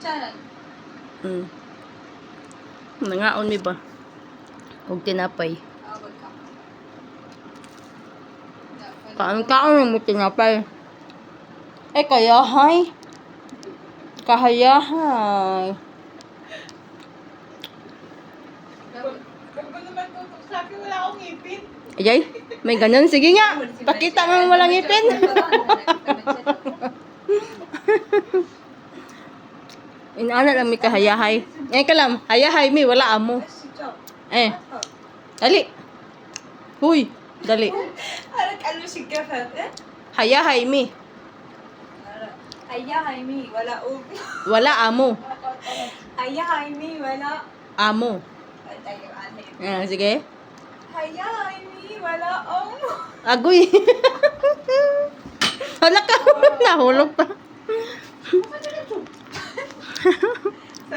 Charan. Nangaon mi ba? Huwag tinapay. Awag ka. Kaon mo tinapay. Kayahay. Kahayahay. Kung naman tutok sa akin, wala akong ngipin. Ayay, may ganun. Sige nga. Pakita mo walang ngipin. Inaana lang may kahayahay. Kalam. Hayahay mi. Wala amo. Dali. Huy. Dali. Arak ano si Gafat, Hayahay mi. Aya, Jaime, wala ubi. Wala amo. Aya, Jaime, wala. Amo. Sige. Aya, Jaime, wala amo. Agoy. Hala ka. Nahulog pa. Sa